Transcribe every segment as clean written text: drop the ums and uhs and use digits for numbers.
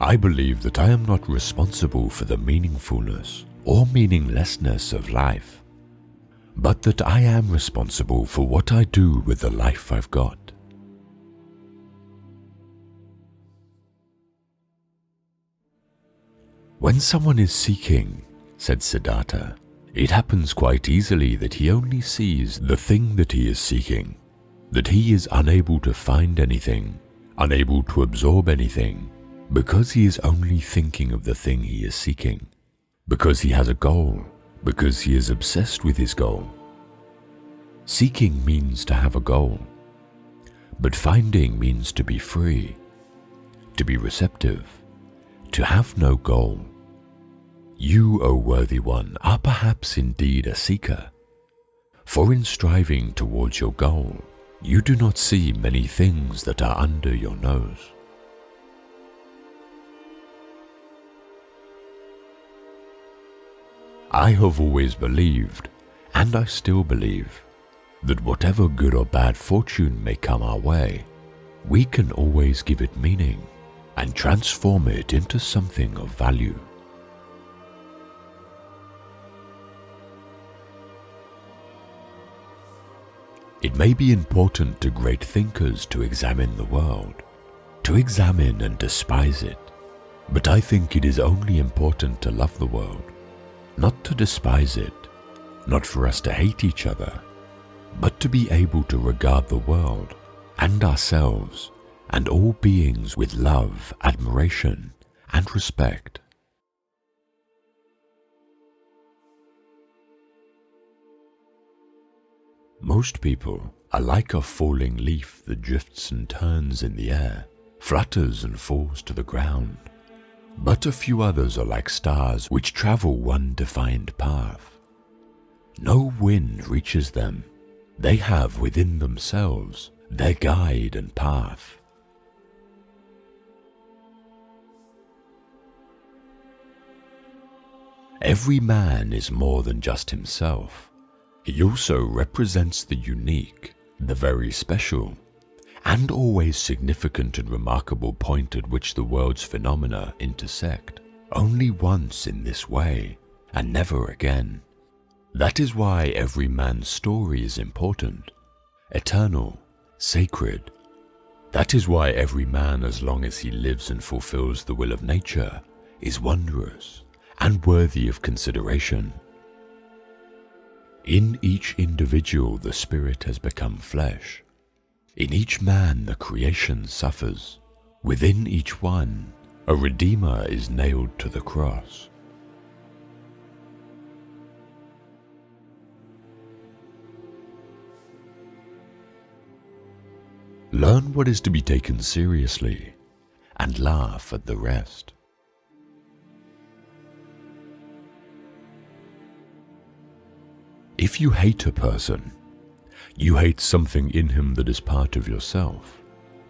I believe that I am not responsible for the meaningfulness or meaninglessness of life, but that I am responsible for what I do with the life I've got. When someone is seeking, said Siddhartha, it happens quite easily that he only sees the thing that he is seeking, that he is unable to find anything, unable to absorb anything, because he is only thinking of the thing he is seeking, because he has a goal, because he is obsessed with his goal. Seeking means to have a goal, but finding means to be free, to be receptive, to have no goal. You, O worthy one, are perhaps indeed a seeker, for in striving towards your goal, you do not see many things that are under your nose. I have always believed, and I still believe, that whatever good or bad fortune may come our way, we can always give it meaning and transform it into something of value. It may be important to great thinkers to examine the world, to examine and despise it, but I think it is only important to love the world, not to despise it, not for us to hate each other, but to be able to regard the world and ourselves and all beings with love, admiration, and respect. Most people are like a falling leaf that drifts and turns in the air, flutters and falls to the ground. But a few others are like stars which travel one defined path. No wind reaches them. They have within themselves their guide and path. Every man is more than just himself. He also represents the unique, the very special, and always significant and remarkable point at which the world's phenomena intersect, only once in this way, and never again. That is why every man's story is important, eternal, sacred. That is why every man, as long as he lives and fulfills the will of nature, is wondrous and worthy of consideration. In each individual the spirit has become flesh. In each man the creation suffers. Within each one a Redeemer is nailed to the cross. Learn what is to be taken seriously and laugh at the rest. If you hate a person, you hate something in him that is part of yourself.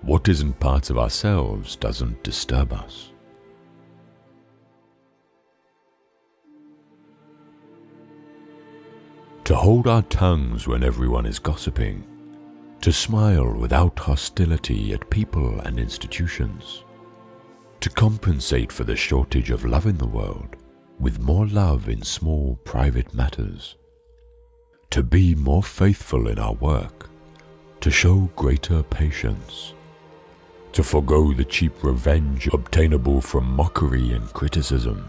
What isn't part of ourselves doesn't disturb us. To hold our tongues when everyone is gossiping, to smile without hostility at people and institutions, to compensate for the shortage of love in the world with more love in small private matters, to be more faithful in our work, to show greater patience, to forego the cheap revenge obtainable from mockery and criticism.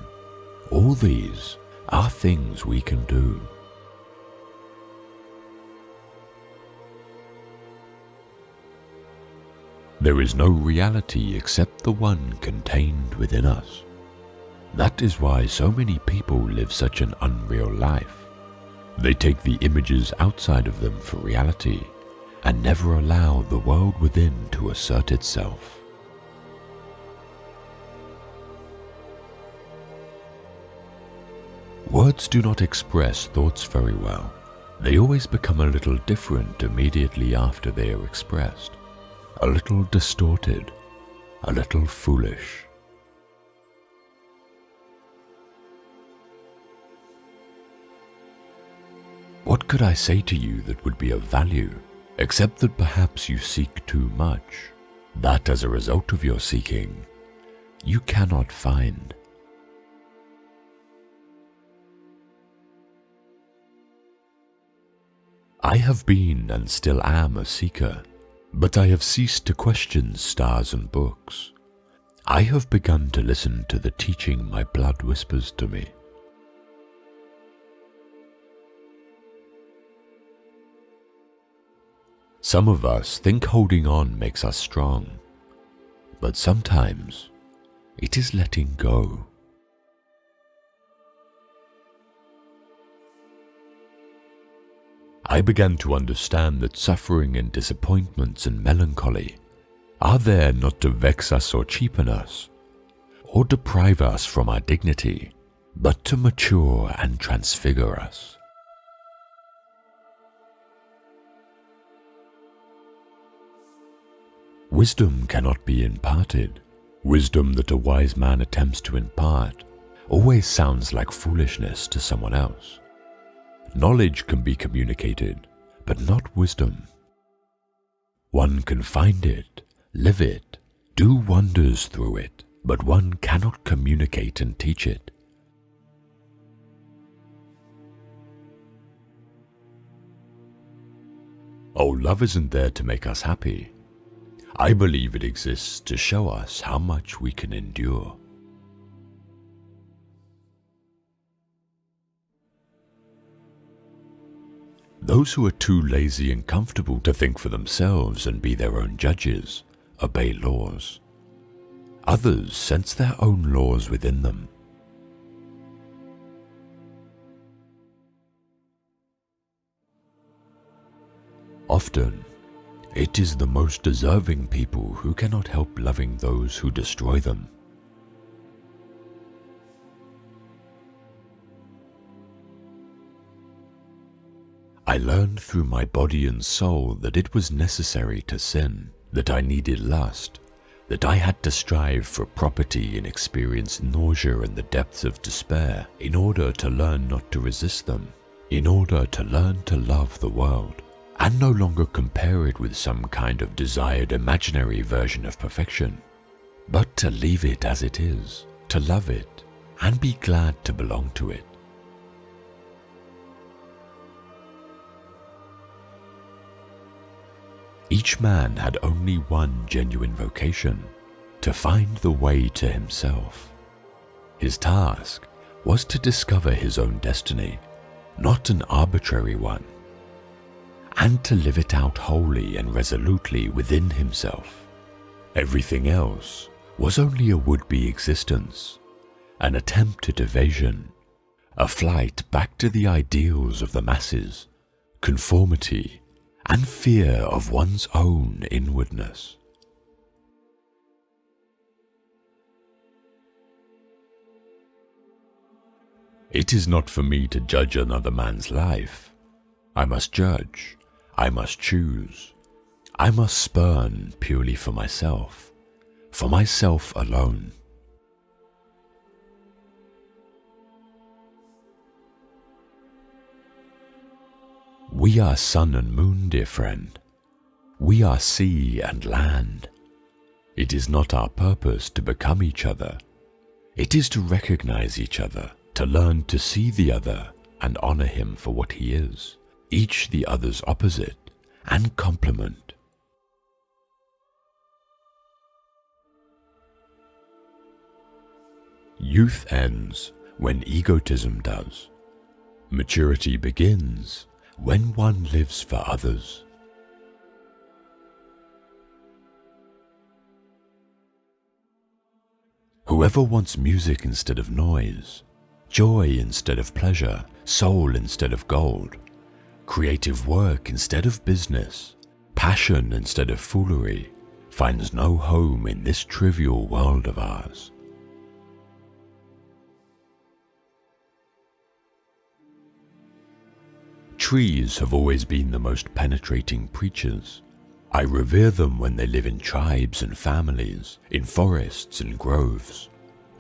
All these are things we can do. There is no reality except the one contained within us. That is why so many people live such an unreal life. They take the images outside of them for reality and never allow the world within to assert itself. Words do not express thoughts very well. They always become a little different immediately after they are expressed, a little distorted, a little foolish. What could I say to you that would be of value, except that perhaps you seek too much, that as a result of your seeking, you cannot find. I have been and still am a seeker, but I have ceased to question stars and books. I have begun to listen to the teaching my blood whispers to me. Some of us think holding on makes us strong, but sometimes it is letting go. I began to understand that suffering and disappointments and melancholy are there not to vex us or cheapen us, or deprive us from our dignity, but to mature and transfigure us. Wisdom cannot be imparted. Wisdom that a wise man attempts to impart always sounds like foolishness to someone else. Knowledge can be communicated, but not wisdom. One can find it, live it, do wonders through it, but one cannot communicate and teach it. Oh, love isn't there to make us happy. I believe it exists to show us how much we can endure. Those who are too lazy and comfortable to think for themselves and be their own judges obey laws. Others sense their own laws within them. Often, it is the most deserving people who cannot help loving those who destroy them. I learned through my body and soul that it was necessary to sin, that I needed lust, that I had to strive for property and experience nausea in the depths of despair in order to learn not to resist them, in order to learn to love the world, and no longer compare it with some kind of desired imaginary version of perfection, but to leave it as it is, to love it, and be glad to belong to it. Each man had only one genuine vocation, to find the way to himself. His task was to discover his own destiny, not an arbitrary one, and to live it out wholly and resolutely within himself. Everything else was only a would-be existence, an attempt at evasion, a flight back to the ideals of the masses, conformity, and fear of one's own inwardness. It is not for me to judge another man's life. I must judge, I must choose, I must spurn purely for myself alone. We are sun and moon, dear friend. We are sea and land. It is not our purpose to become each other. It is to recognize each other, to learn to see the other and honor him for what he is, each the other's opposite and complement. Youth ends when egotism does. Maturity begins when one lives for others. Whoever wants music instead of noise, joy instead of pleasure, soul instead of gold, creative work instead of business, passion instead of foolery, finds no home in this trivial world of ours. Trees have always been the most penetrating preachers. I revere them when they live in tribes and families, in forests and groves.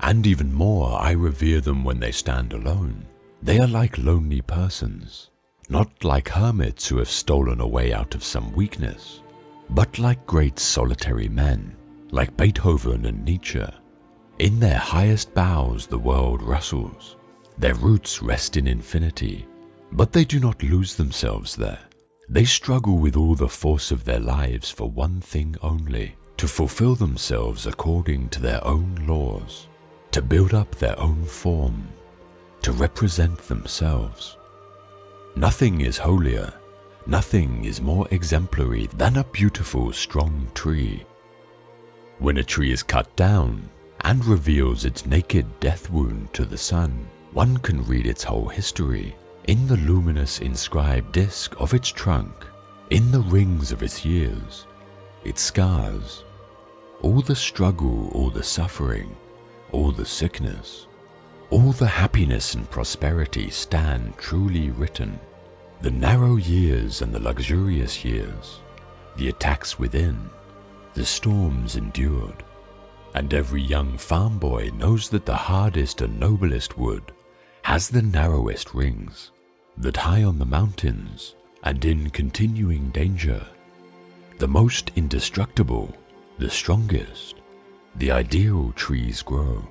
And even more, I revere them when they stand alone. They are like lonely persons, not like hermits who have stolen away out of some weakness, but like great solitary men, like Beethoven and Nietzsche. In their highest boughs the world rustles. Their roots rest in infinity, but they do not lose themselves there. They struggle with all the force of their lives for one thing only, to fulfill themselves according to their own laws, to build up their own form, to represent themselves. Nothing is holier, nothing is more exemplary than a beautiful, strong tree. When a tree is cut down and reveals its naked death wound to the sun, one can read its whole history in the luminous inscribed disk of its trunk, in the rings of its years, its scars, all the struggle, all the suffering, all the sickness, all the happiness and prosperity stand truly written. The narrow years and the luxurious years, the attacks within, the storms endured, and every young farm boy knows that the hardest and noblest wood has the narrowest rings, that high on the mountains and in continuing danger, the most indestructible, the strongest, the ideal trees grow.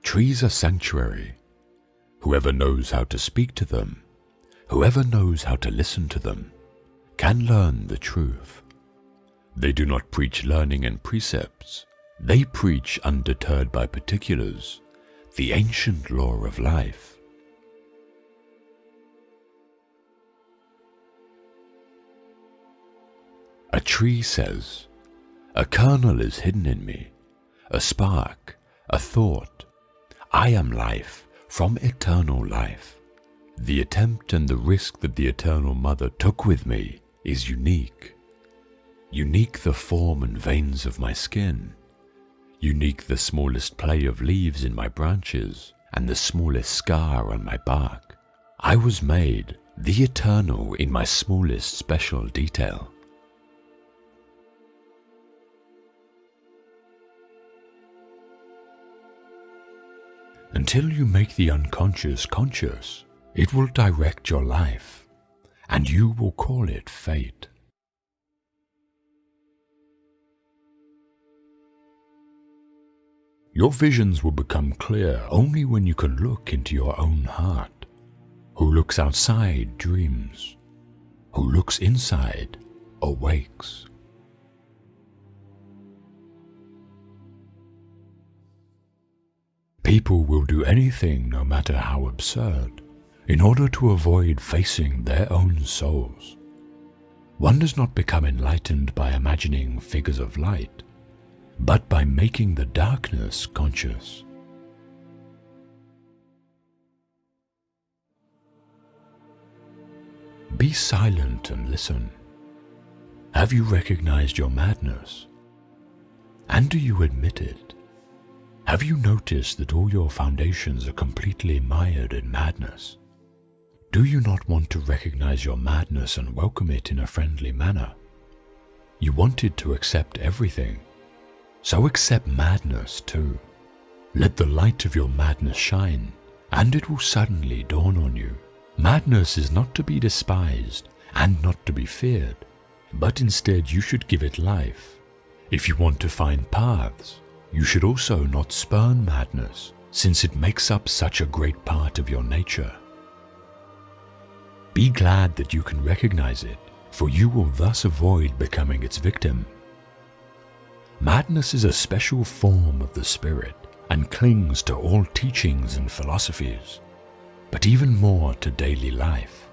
Trees are sanctuary. Whoever knows how to speak to them, whoever knows how to listen to them, can learn the truth. They do not preach learning and precepts. They preach, undeterred by particulars, the ancient law of life. A tree says, "A kernel is hidden in me, a spark, a thought. I am life from eternal life. The attempt and the risk that the Eternal Mother took with me is unique. Unique the form and veins of my skin. Unique the smallest play of leaves in my branches and the smallest scar on my bark. I was made the eternal in my smallest special detail." Until you make the unconscious conscious, it will direct your life, and you will call it fate. Your visions will become clear only when you can look into your own heart. Who looks outside dreams. Who looks inside awakes. People will do anything, no matter how absurd, in order to avoid facing their own souls. One does not become enlightened by imagining figures of light, but by making the darkness conscious. Be silent and listen. Have you recognized your madness? And do you admit it? Have you noticed that all your foundations are completely mired in madness? Do you not want to recognize your madness and welcome it in a friendly manner? You wanted to accept everything, so accept madness too. Let the light of your madness shine, and it will suddenly dawn on you. Madness is not to be despised and not to be feared, but instead you should give it life. If you want to find paths, you should also not spurn madness, since it makes up such a great part of your nature. Be glad that you can recognize it, for you will thus avoid becoming its victim. Madness is a special form of the spirit and clings to all teachings and philosophies, but even more to daily life.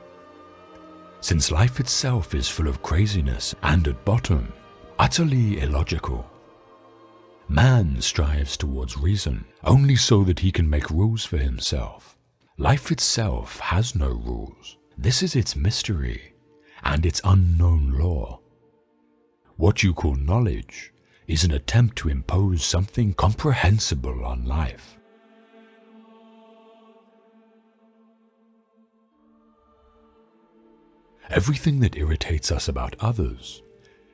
Since life itself is full of craziness and at bottom, utterly illogical. Man strives towards reason only so that he can make rules for himself. Life itself has no rules. This is its mystery and its unknown law. What you call knowledge is an attempt to impose something comprehensible on life. Everything that irritates us about others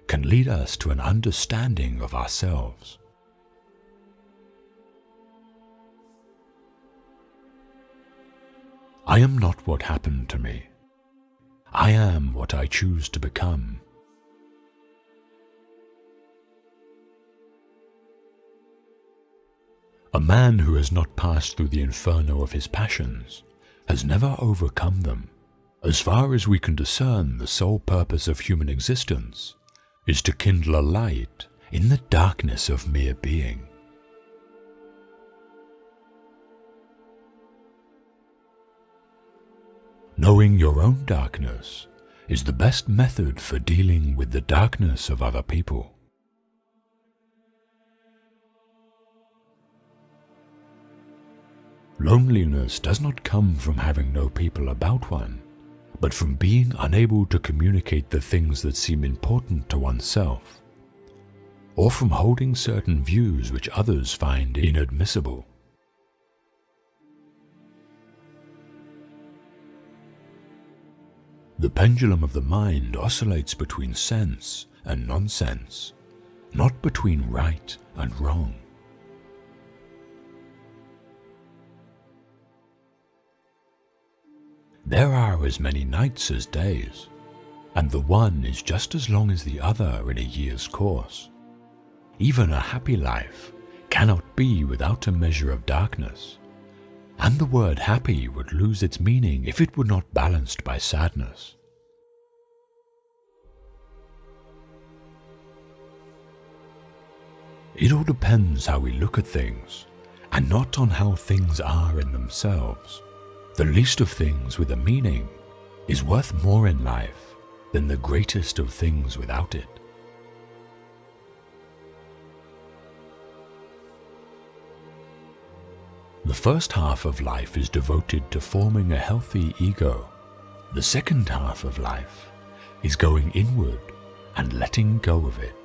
can lead us to an understanding of ourselves. I am not what happened to me. I am what I choose to become. A man who has not passed through the inferno of his passions has never overcome them. As far as we can discern, the sole purpose of human existence is to kindle a light in the darkness of mere being. Knowing your own darkness is the best method for dealing with the darkness of other people. Loneliness does not come from having no people about one, but from being unable to communicate the things that seem important to oneself, or from holding certain views which others find inadmissible. The pendulum of the mind oscillates between sense and nonsense, not between right and wrong. There are as many nights as days, and the one is just as long as the other in a year's course. Even a happy life cannot be without a measure of darkness, and the word happy would lose its meaning if it were not balanced by sadness. It all depends how we look at things, and not on how things are in themselves. The least of things with a meaning is worth more in life than the greatest of things without it. The first half of life is devoted to forming a healthy ego. The second half of life is going inward and letting go of it.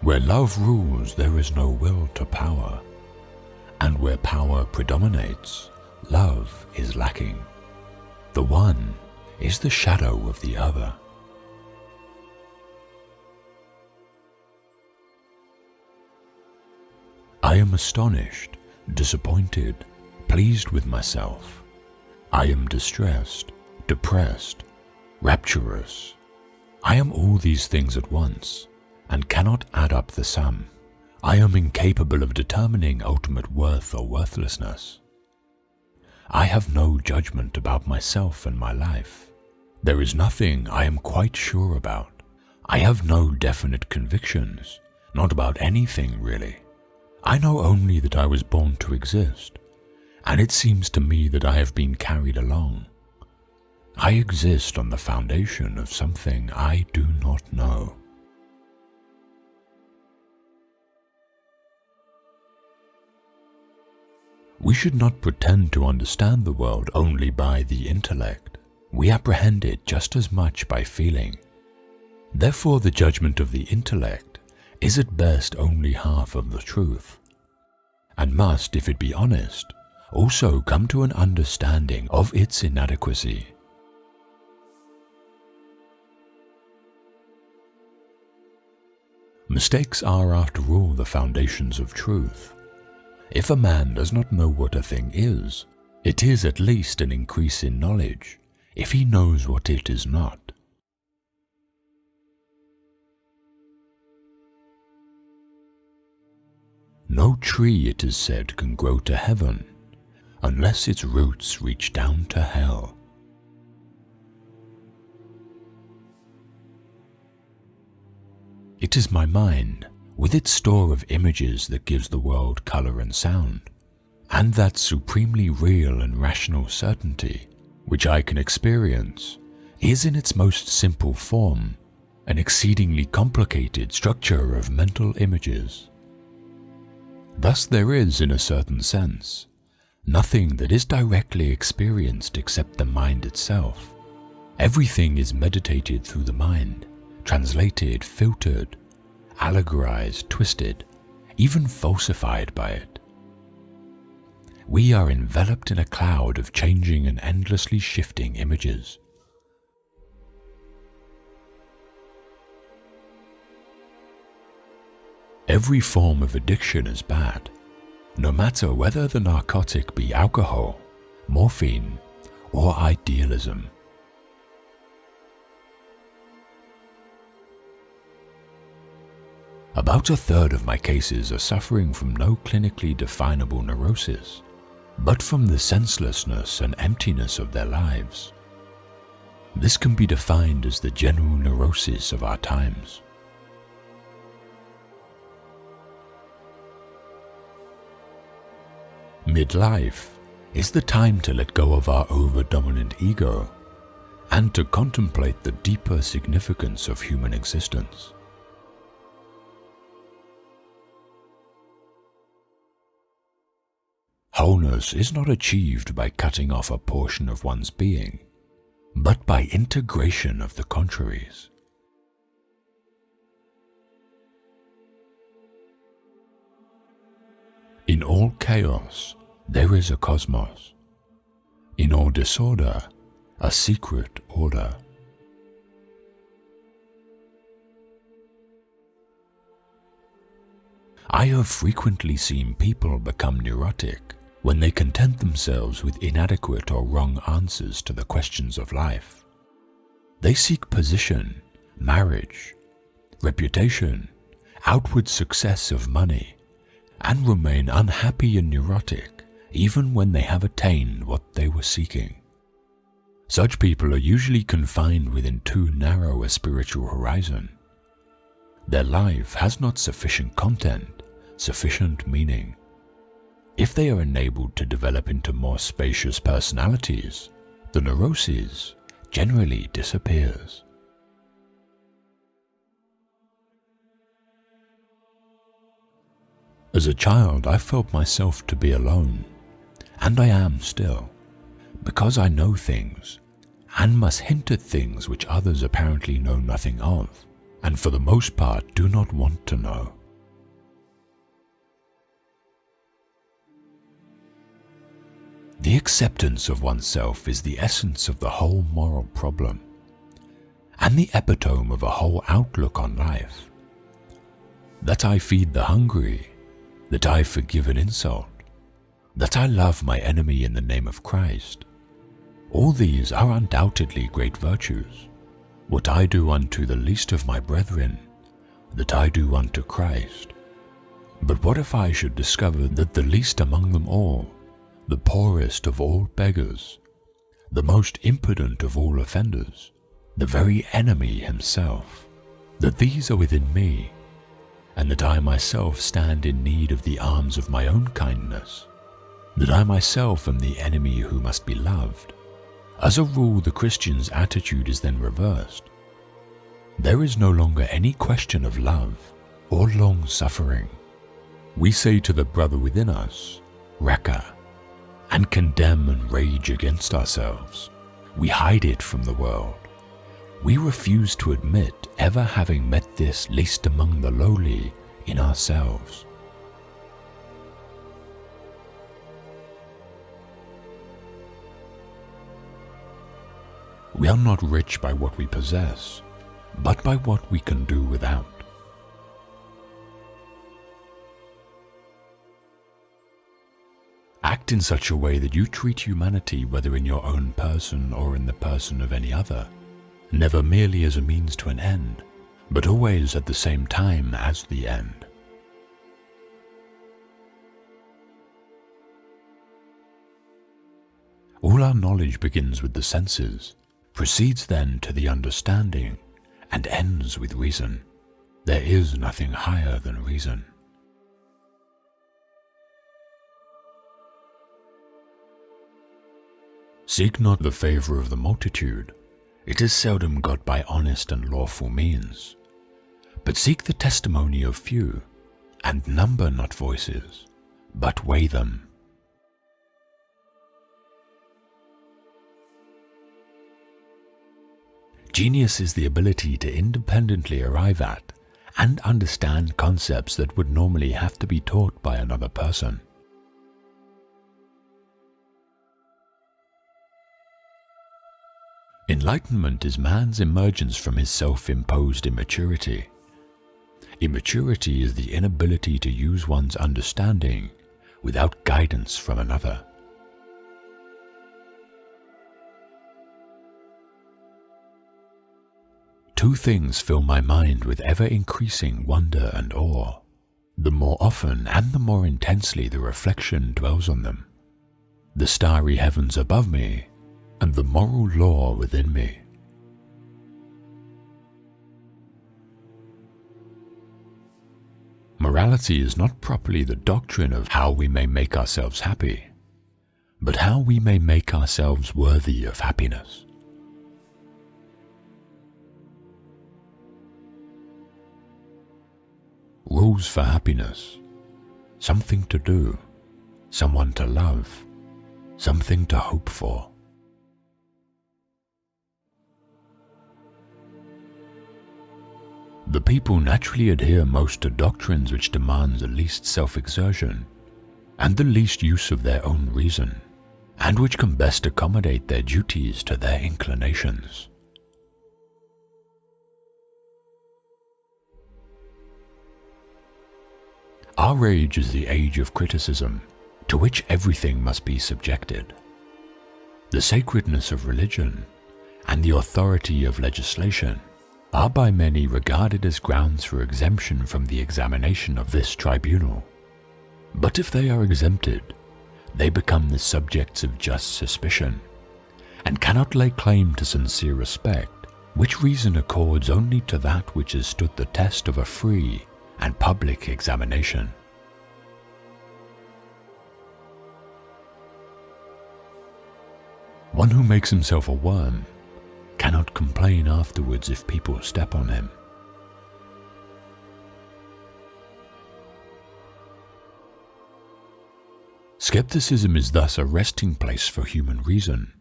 Where love rules, there is no will to power, and where power predominates, love is lacking. The one is the shadow of the other. I am astonished, disappointed, pleased with myself. I am distressed, depressed, rapturous. I am all these things at once, and cannot add up the sum. I am incapable of determining ultimate worth or worthlessness. I have no judgment about myself and my life. There is nothing I am quite sure about. I have no definite convictions, not about anything really. I know only that I was born to exist, and it seems to me that I have been carried along. I exist on the foundation of something I do not know. We should not pretend to understand the world only by the intellect. We apprehend it just as much by feeling. Therefore, the judgment of the intellect is at best only half of the truth, and must, if it be honest, also come to an understanding of its inadequacy. Mistakes are, after all, the foundations of truth. If a man does not know what a thing is, it is at least an increase in knowledge if he knows what it is not. No tree, it is said, can grow to heaven unless its roots reach down to hell. It is my mind, with its store of images, that gives the world color and sound, and that supremely real and rational certainty, which I can experience, is in its most simple form an exceedingly complicated structure of mental images. Thus there is, in a certain sense, nothing that is directly experienced except the mind itself. Everything is meditated through the mind, translated, filtered, allegorized, twisted, even falsified by it. We are enveloped in a cloud of changing and endlessly shifting images. Every form of addiction is bad, no matter whether the narcotic be alcohol, morphine, or idealism. About a third of my cases are suffering from no clinically definable neurosis, but from the senselessness and emptiness of their lives. This can be defined as the general neurosis of our times. Midlife is the time to let go of our over-dominant ego and to contemplate the deeper significance of human existence. Wholeness is not achieved by cutting off a portion of one's being, but by integration of the contraries. In all chaos, there is a cosmos. In all disorder, a secret order. I have frequently seen people become neurotic when they content themselves with inadequate or wrong answers to the questions of life. They seek position, marriage, reputation, outward success of money, and remain unhappy and neurotic even when they have attained what they were seeking. Such people are usually confined within too narrow a spiritual horizon. Their life has not sufficient content, sufficient meaning. If they are enabled to develop into more spacious personalities, the neurosis generally disappears. As a child, I felt myself to be alone, and I am still, because I know things, and must hint at things which others apparently know nothing of, and for the most part do not want to know. The acceptance of oneself is the essence of the whole moral problem, and the epitome of a whole outlook on life. That I feed the hungry, that I forgive an insult, that I love my enemy in the name of Christ. All these are undoubtedly great virtues. What I do unto the least of my brethren, that I do unto Christ. But what if I should discover that the least among them all, the poorest of all beggars, the most impudent of all offenders, the very enemy himself, that these are within me, and that I myself stand in need of the arms of my own kindness, that I myself am the enemy who must be loved. As a rule, the Christian's attitude is then reversed. There is no longer any question of love or long suffering. We say to the brother within us, Raka, and condemn and rage against ourselves. We hide it from the world. We refuse to admit ever having met this least among the lowly in ourselves. We are not rich by what we possess, but by what we can do without. Act in such a way that you treat humanity, whether in your own person or in the person of any other, never merely as a means to an end, but always at the same time as the end. All our knowledge begins with the senses, proceeds then to the understanding, and ends with reason. There is nothing higher than reason. Seek not the favor of the multitude. It is seldom got by honest and lawful means. But seek the testimony of few, and number not voices, but weigh them. Genius is the ability to independently arrive at and understand concepts that would normally have to be taught by another person. Enlightenment is man's emergence from his self-imposed immaturity. Immaturity is the inability to use one's understanding without guidance from another. Two things fill my mind with ever-increasing wonder and awe, the more often and the more intensely the reflection dwells on them: the starry heavens above me and the moral law within me. Morality is not properly the doctrine of how we may make ourselves happy, but how we may make ourselves worthy of happiness. Rules for happiness: something to do, someone to love, something to hope for. The people naturally adhere most to doctrines which demand the least self-exertion and the least use of their own reason, and which can best accommodate their duties to their inclinations. Our age is the age of criticism, to which everything must be subjected. The sacredness of religion and the authority of legislation are by many regarded as grounds for exemption from the examination of this tribunal. But if they are exempted, they become the subjects of just suspicion, and cannot lay claim to sincere respect, which reason accords only to that which has stood the test of a free and public examination. One who makes himself a worm cannot complain afterwards if people step on him. Skepticism is thus a resting place for human reason,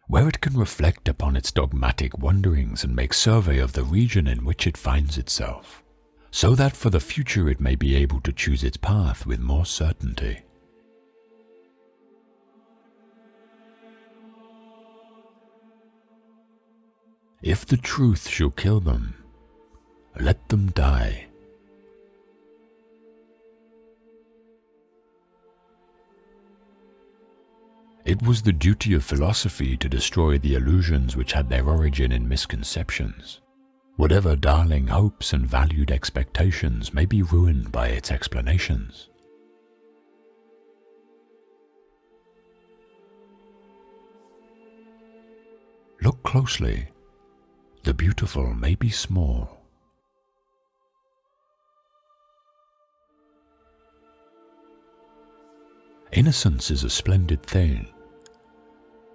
where it can reflect upon its dogmatic wanderings and make survey of the region in which it finds itself, so that for the future it may be able to choose its path with more certainty. If the truth shall kill them, let them die. It was the duty of philosophy to destroy the illusions which had their origin in misconceptions. Whatever darling hopes and valued expectations may be ruined by its explanations. Look closely. The beautiful may be small. Innocence is a splendid thing,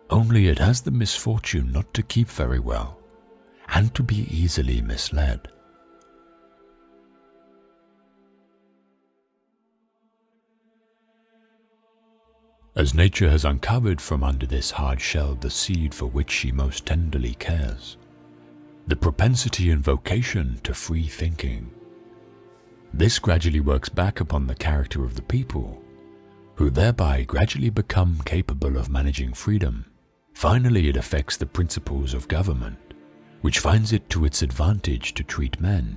only it has the misfortune not to keep very well, and to be easily misled. As nature has uncovered from under this hard shell the seed for which she most tenderly cares, the propensity and vocation to free thinking, this gradually works back upon the character of the people, who thereby gradually become capable of managing freedom. Finally, it affects the principles of government, which finds it to its advantage to treat men,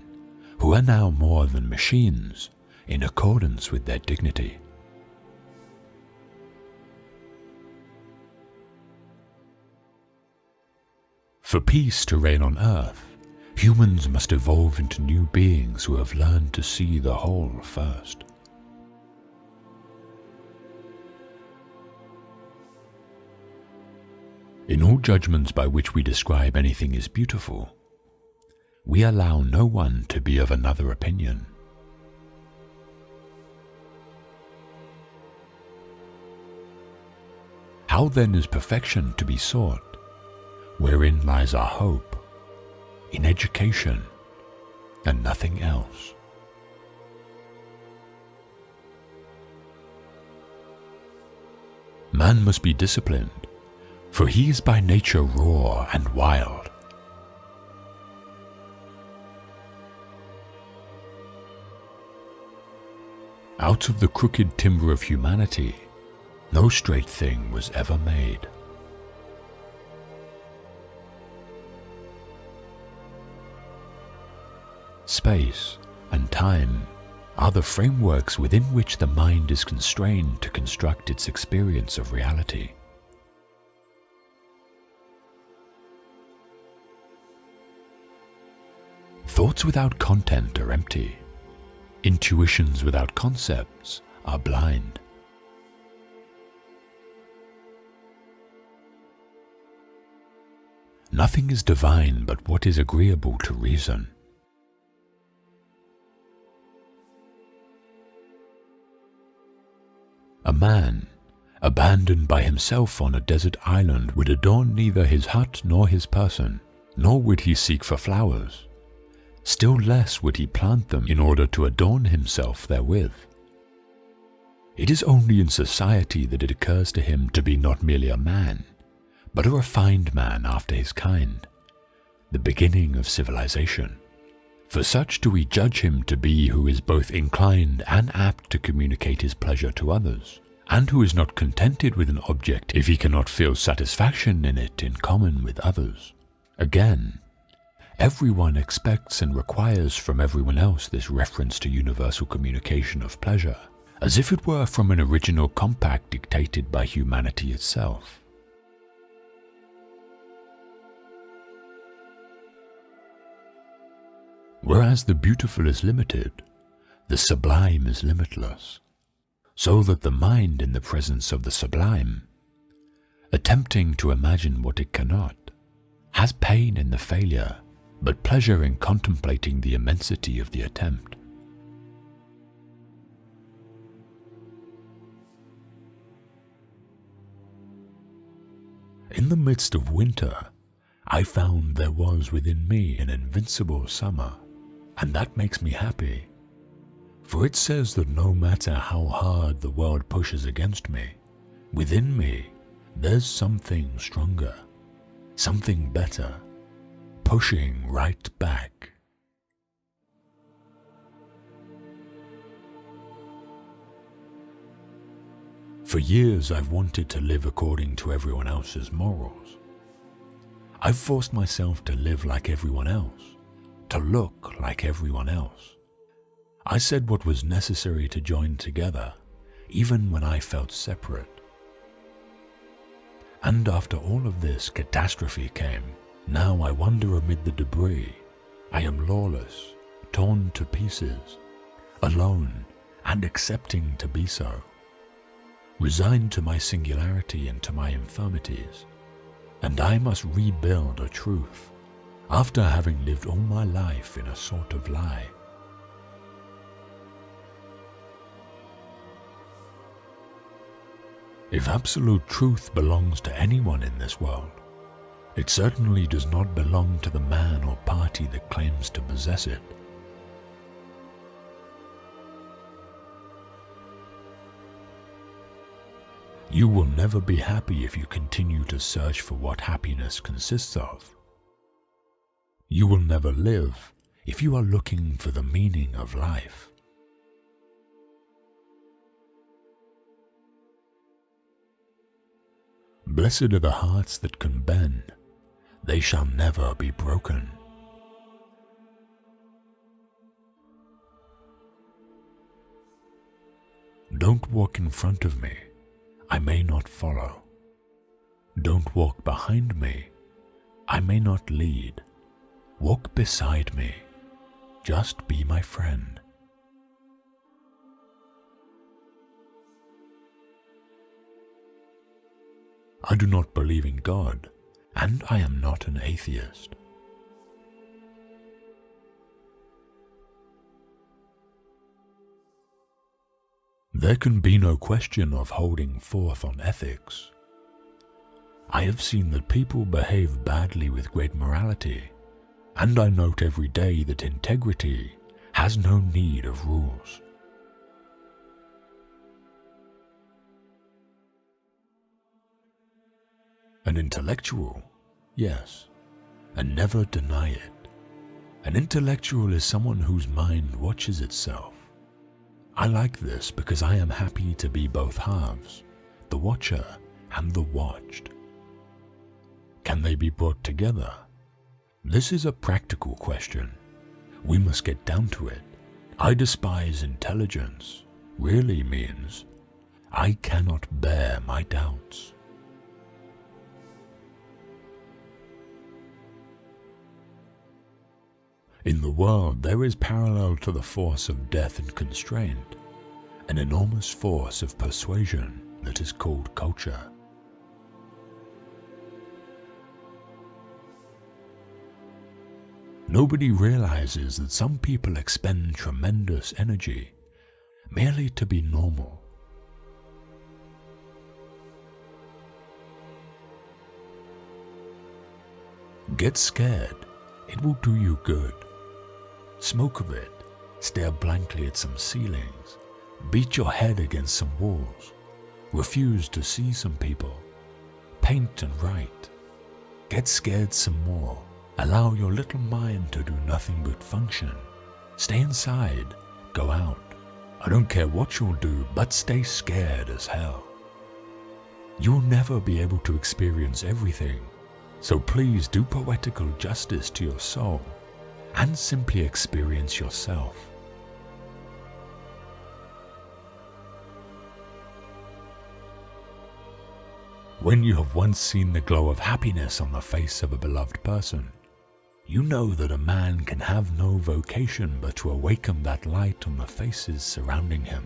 who are now more than machines, in accordance with their dignity. For peace to reign on earth, humans must evolve into new beings who have learned to see the whole first. In all judgments by which we describe anything as beautiful, we allow no one to be of another opinion. How then is perfection to be sought? Wherein lies our hope? In education, and nothing else. Man must be disciplined, for he is by nature raw and wild. Out of the crooked timber of humanity, no straight thing was ever made. Space and time are the frameworks within which the mind is constrained to construct its experience of reality. Thoughts without content are empty. Intuitions without concepts are blind. Nothing is divine but what is agreeable to reason. A man, abandoned by himself on a desert island, would adorn neither his hut nor his person, nor would he seek for flowers. Still less would he plant them in order to adorn himself therewith. It is only in society that it occurs to him to be not merely a man, but a refined man after his kind, the beginning of civilization. For such do we judge him to be who is both inclined and apt to communicate his pleasure to others, and who is not contented with an object if he cannot feel satisfaction in it in common with others. Again, everyone expects and requires from everyone else this reference to universal communication of pleasure, as if it were from an original compact dictated by humanity itself. Whereas the beautiful is limited, the sublime is limitless, so that the mind in the presence of the sublime, attempting to imagine what it cannot, has pain in the failure, but pleasure in contemplating the immensity of the attempt. In the midst of winter, I found there was within me an invincible summer, and that makes me happy, for it says that no matter how hard the world pushes against me, within me there's something stronger, something better, pushing right back. For years I've wanted to live according to everyone else's morals. I've forced myself to live like everyone else, to look like everyone else. I said what was necessary to join together, even when I felt separate. And after all of this, catastrophe came. Now I wander amid the debris. I am lawless, torn to pieces, alone and accepting to be so, resigned to my singularity and to my infirmities. And I must rebuild a truth, after having lived all my life in a sort of lie. If absolute truth belongs to anyone in this world, it certainly does not belong to the man or party that claims to possess it. You will never be happy if you continue to search for what happiness consists of. You will never live if you are looking for the meaning of life. Blessed are the hearts that can bend, they shall never be broken. Don't walk in front of me, I may not follow. Don't walk behind me, I may not lead. Walk beside me, just be my friend. I do not believe in God, and I am not an atheist. There can be no question of holding forth on ethics. I have seen that people behave badly with great morality, and I note every day that integrity has no need of rules. An intellectual, yes, and never deny it. An intellectual is someone whose mind watches itself. I like this because I am happy to be both halves, the watcher and the watched. Can they be brought together? This is a practical question. We must get down to it. I despise intelligence really means I cannot bear my doubts. In the world, there is parallel to the force of death and constraint, an enormous force of persuasion that is called culture. Nobody realizes that some people expend tremendous energy merely to be normal. Get scared, it will do you good. Smoke a bit, stare blankly at some ceilings, beat your head against some walls, refuse to see some people, paint and write. Get scared some more, allow your little mind to do nothing but function. Stay inside, go out. I don't care what you'll do, but stay scared as hell. You'll never be able to experience everything, so please do poetical justice to your soul and simply experience yourself. When you have once seen the glow of happiness on the face of a beloved person, you know that a man can have no vocation but to awaken that light on the faces surrounding him.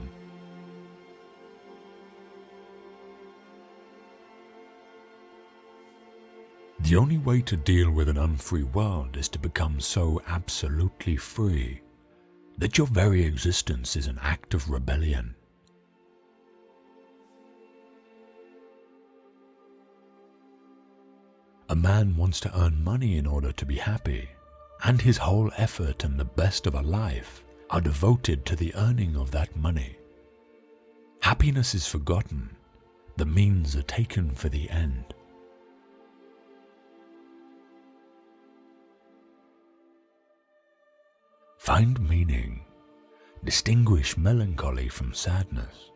The only way to deal with an unfree world is to become so absolutely free that your very existence is an act of rebellion. A man wants to earn money in order to be happy, and his whole effort and the best of a life are devoted to the earning of that money. Happiness is forgotten, the means are taken for the end. Find meaning. Distinguish melancholy from sadness.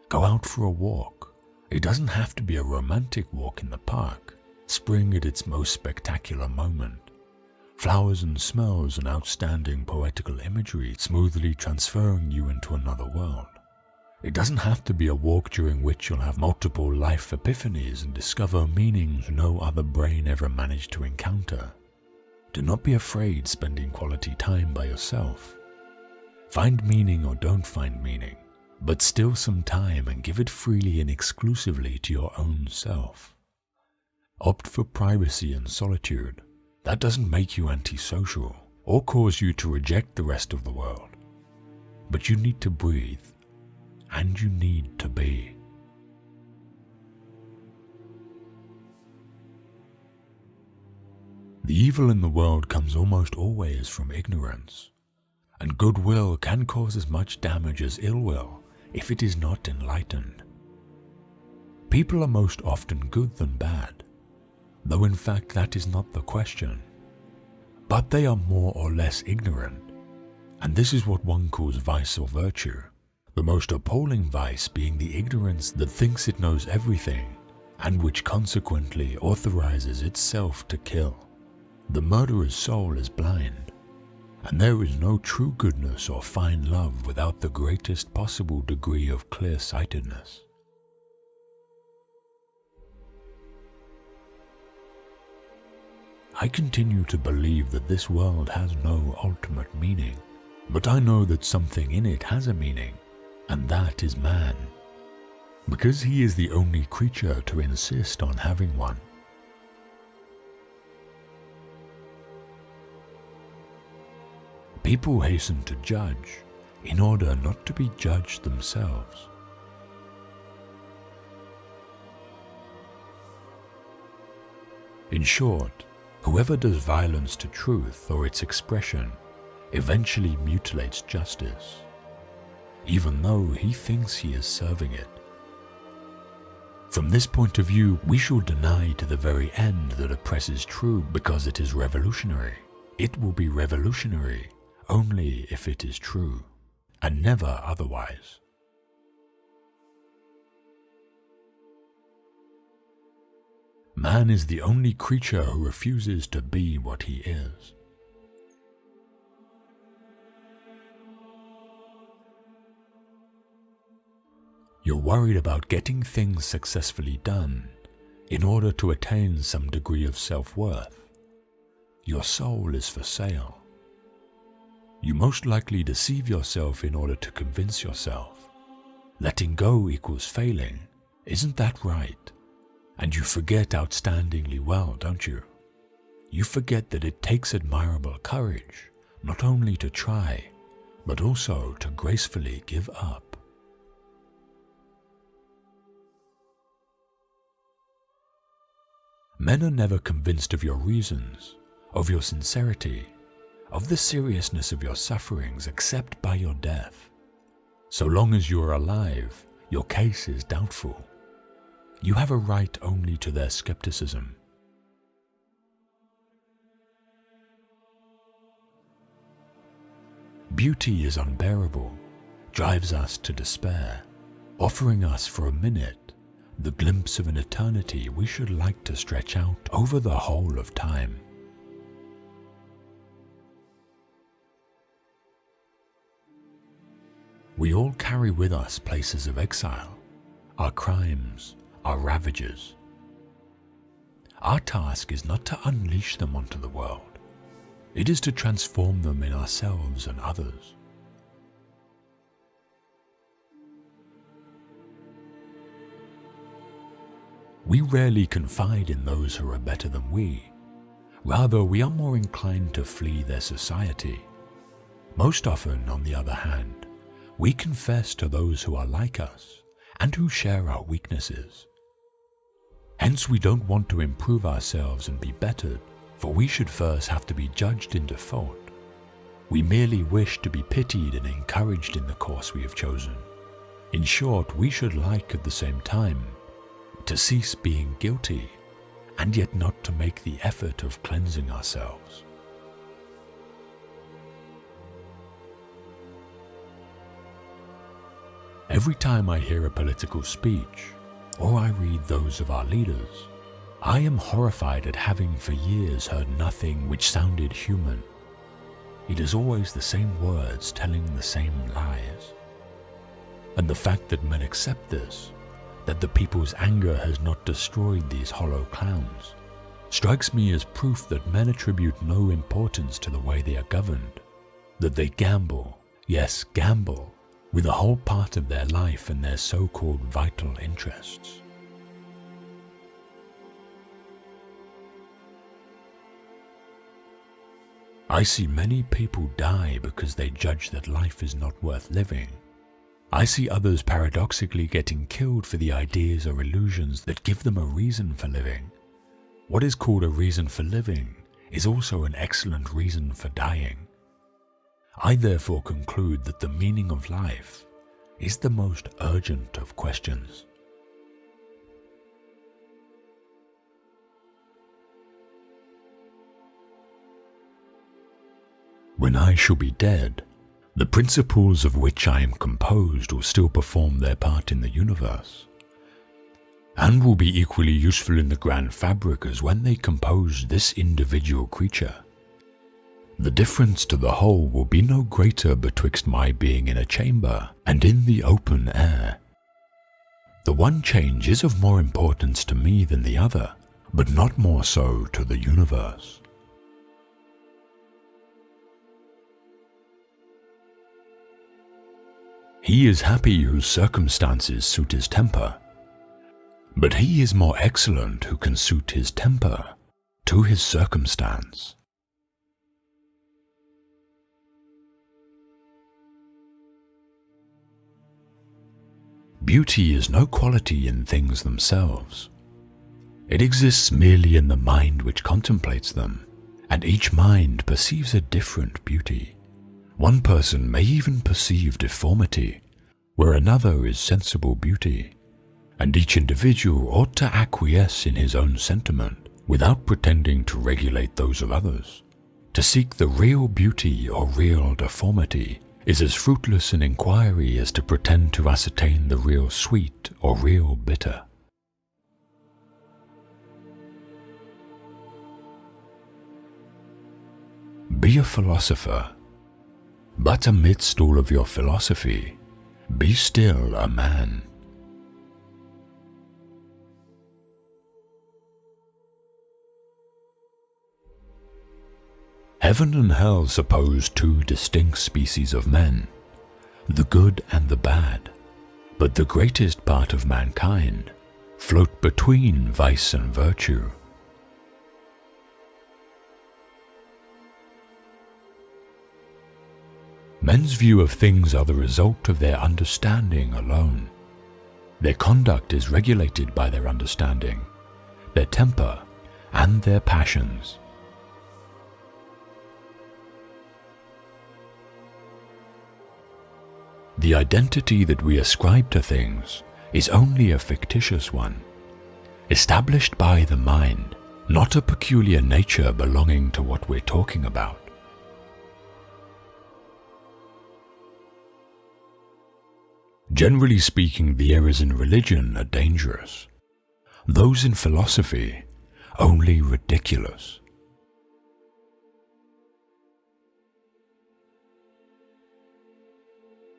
Go out for a walk. It doesn't have to be a romantic walk in the park. Spring at its most spectacular moment. Flowers and smells and outstanding poetical imagery smoothly transferring you into another world. It doesn't have to be a walk during which you'll have multiple life epiphanies and discover meanings no other brain ever managed to encounter. Do not be afraid spending quality time by yourself. Find meaning or don't find meaning, but still some time and give it freely and exclusively to your own self. Opt for privacy and solitude. That doesn't make you antisocial or cause you to reject the rest of the world. But you need to breathe, and you need to be. The evil in the world comes almost always from ignorance, and goodwill can cause as much damage as ill will if it is not enlightened. People are most often good than bad, though in fact that is not the question. But they are more or less ignorant, and this is what one calls vice or virtue, the most appalling vice being the ignorance that thinks it knows everything, and which consequently authorizes itself to kill. The murderer's soul is blind, and there is no true goodness or fine love without the greatest possible degree of clear-sightedness. I continue to believe that this world has no ultimate meaning, but I know that something in it has a meaning, and that is man, because he is the only creature to insist on having one. People hasten to judge in order not to be judged themselves. In short, whoever does violence to truth or its expression eventually mutilates justice, even though he thinks he is serving it. From this point of view, we shall deny to the very end that a press is true because it is revolutionary. It will be revolutionary only if it is true, and never otherwise. Man is the only creature who refuses to be what he is. You're worried about getting things successfully done in order to attain some degree of self-worth. Your soul is for sale. You most likely deceive yourself in order to convince yourself. Letting go equals failing. Isn't that right? And you forget outstandingly well, don't you? You forget that it takes admirable courage, not only to try, but also to gracefully give up. Men are never convinced of your reasons, of your sincerity, of the seriousness of your sufferings except by your death. So long as you are alive, your case is doubtful. You have a right only to their skepticism. Beauty is unbearable, drives us to despair, offering us for a minute the glimpse of an eternity we should like to stretch out over the whole of time. We all carry with us places of exile, our crimes, our ravages. Our task is not to unleash them onto the world. It is to transform them in ourselves and others. We rarely confide in those who are better than we. Rather, we are more inclined to flee their society. Most often, on the other hand, we confess to those who are like us and who share our weaknesses. Hence, we don't want to improve ourselves and be bettered, for we should first have to be judged in default. We merely wish to be pitied and encouraged in the course we have chosen. In short, we should like at the same time to cease being guilty, and yet not to make the effort of cleansing ourselves. Every time I hear a political speech, or I read those of our leaders, I am horrified at having for years heard nothing which sounded human. It is always the same words telling the same lies. And the fact that men accept this, that the people's anger has not destroyed these hollow clowns, strikes me as proof that men attribute no importance to the way they are governed, that they gamble, yes, gamble, with a whole part of their life and their so-called vital interests. I see many people die because they judge that life is not worth living. I see others paradoxically getting killed for the ideas or illusions that give them a reason for living. What is called a reason for living is also an excellent reason for dying. I therefore conclude that the meaning of life is the most urgent of questions. When I shall be dead, the principles of which I am composed will still perform their part in the universe, and will be equally useful in the grand fabric as when they composed this individual creature. The difference to the whole will be no greater betwixt my being in a chamber and in the open air. The one change is of more importance to me than the other, but not more so to the universe. He is happy whose circumstances suit his temper, but he is more excellent who can suit his temper to his circumstance. Beauty is no quality in things themselves. It exists merely in the mind which contemplates them, and each mind perceives a different beauty. One person may even perceive deformity, where another is sensible beauty, and each individual ought to acquiesce in his own sentiment without pretending to regulate those of others. To seek the real beauty or real deformity is as fruitless an inquiry as to pretend to ascertain the real sweet or real bitter. Be a philosopher, but amidst all of your philosophy, be still a man. Heaven and hell suppose two distinct species of men, the good and the bad, but the greatest part of mankind float between vice and virtue. Men's view of things are the result of their understanding alone. Their conduct is regulated by their understanding, their temper, and their passions. The identity that we ascribe to things is only a fictitious one, established by the mind, not a peculiar nature belonging to what we're talking about. Generally speaking, the errors in religion are dangerous. Those in philosophy, only ridiculous.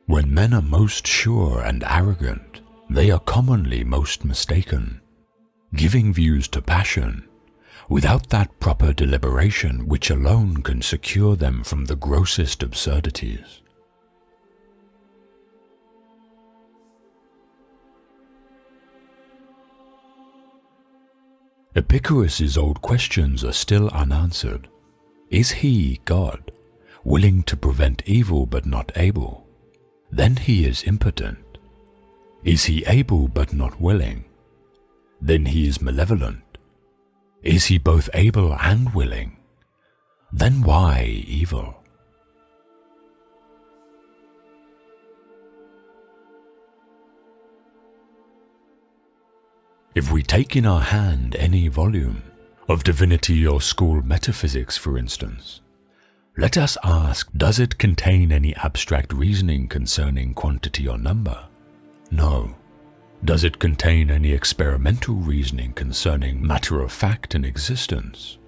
When men are most sure and arrogant, they are commonly most mistaken, giving views to passion, without that proper deliberation which alone can secure them from the grossest absurdities. Epicurus's old questions are still unanswered. Is he, God, willing to prevent evil but not able? Then he is impotent. Is he able but not willing? Then he is malevolent. Is he both able and willing? Then why evil? If we take in our hand any volume of divinity or school metaphysics, for instance, let us ask, does it contain any abstract reasoning concerning quantity or number? No. Does it contain any experimental reasoning concerning matter of fact and existence?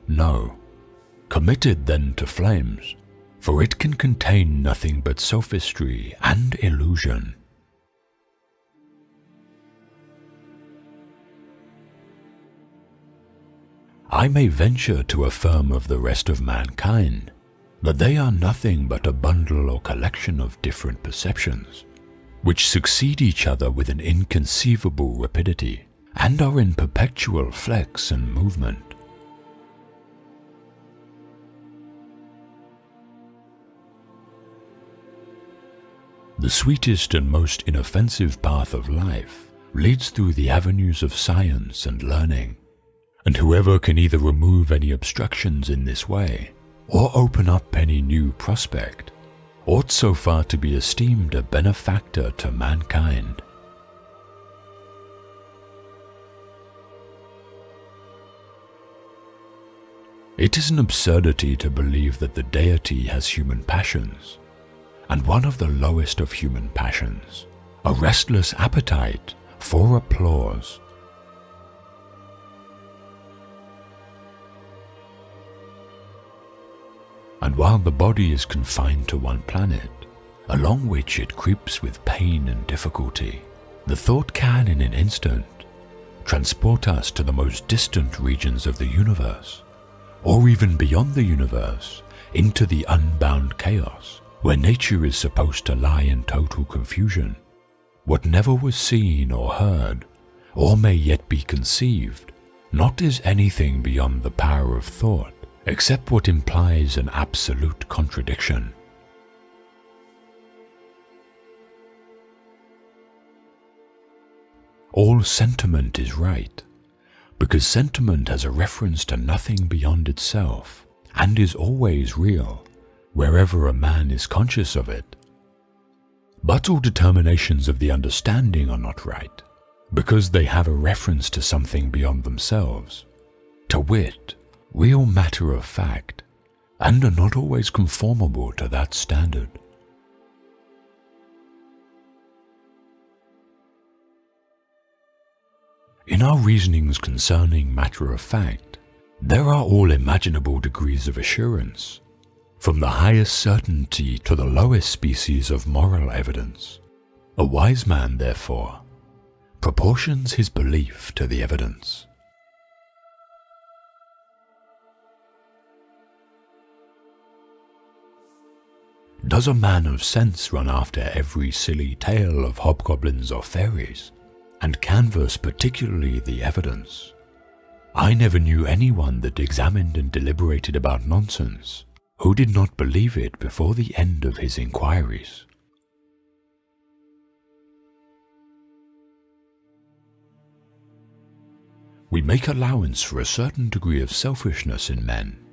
No. Commit it then to flames, for it can contain nothing but sophistry and illusion. I may venture to affirm of the rest of mankind that they are nothing but a bundle or collection of different perceptions, which succeed each other with an inconceivable rapidity, and are in perpetual flex and movement. The sweetest and most inoffensive path of life leads through the avenues of science and learning, and whoever can either remove any obstructions in this way, or open up any new prospect, ought so far to be esteemed a benefactor to mankind. It is an absurdity to believe that the deity has human passions, and one of the lowest of human passions, a restless appetite for applause. And while the body is confined to one planet, along which it creeps with pain and difficulty, the thought can in an instant transport us to the most distant regions of the universe, or even beyond the universe, into the unbound chaos, where nature is supposed to lie in total confusion. What never was seen or heard, or may yet be conceived, not is anything beyond the power of thought, except what implies an absolute contradiction. All sentiment is right, because sentiment has a reference to nothing beyond itself, and is always real, wherever a man is conscious of it. But all determinations of the understanding are not right, because they have a reference to something beyond themselves, to wit, real matter of fact, and are not always conformable to that standard. In our reasonings concerning matter of fact, there are all imaginable degrees of assurance, from the highest certainty to the lowest species of moral evidence. A wise man, therefore, proportions his belief to the evidence. Does a man of sense run after every silly tale of hobgoblins or fairies, and canvass particularly the evidence? I never knew anyone that examined and deliberated about nonsense who did not believe it before the end of his inquiries. We make allowance for a certain degree of selfishness in men,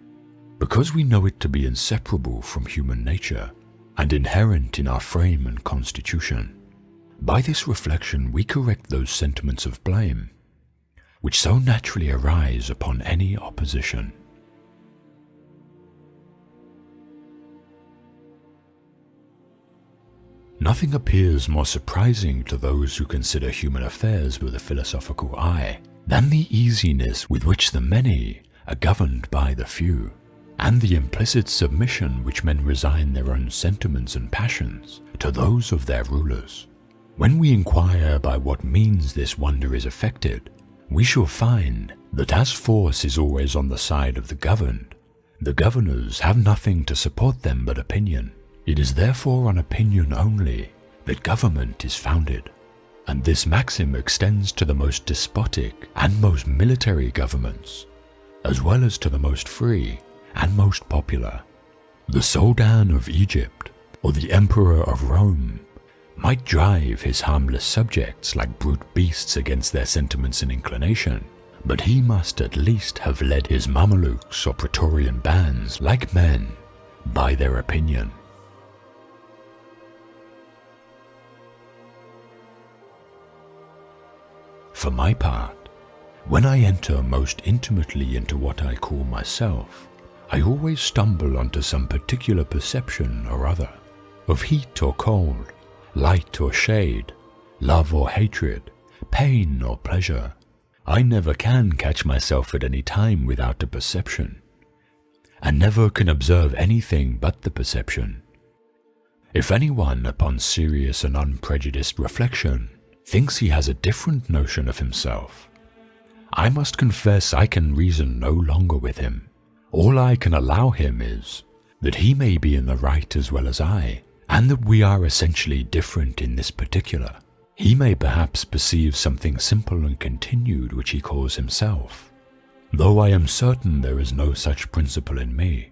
because we know it to be inseparable from human nature and inherent in our frame and constitution. By this reflection we correct those sentiments of blame which so naturally arise upon any opposition. Nothing appears more surprising to those who consider human affairs with a philosophical eye than the easiness with which the many are governed by the few, and the implicit submission which men resign their own sentiments and passions to those of their rulers. When we inquire by what means this wonder is effected, we shall find that as force is always on the side of the governors have nothing to support them but opinion. It is therefore on opinion only that government is founded, and this maxim extends to the most despotic and most military governments, as well as to the most free and most popular. The Soldan of Egypt or the Emperor of Rome might drive his harmless subjects like brute beasts against their sentiments and inclination, but he must at least have led his Mamelukes or Praetorian bands like men by their opinion. For my part, when I enter most intimately into what I call myself, I always stumble onto some particular perception or other, of heat or cold, light or shade, love or hatred, pain or pleasure. I never can catch myself at any time without a perception, and never can observe anything but the perception. If anyone, upon serious and unprejudiced reflection, thinks he has a different notion of himself, I must confess I can reason no longer with him. All I can allow him is that he may be in the right as well as I, and that we are essentially different in this particular. He may perhaps perceive something simple and continued which he calls himself, though I am certain there is no such principle in me.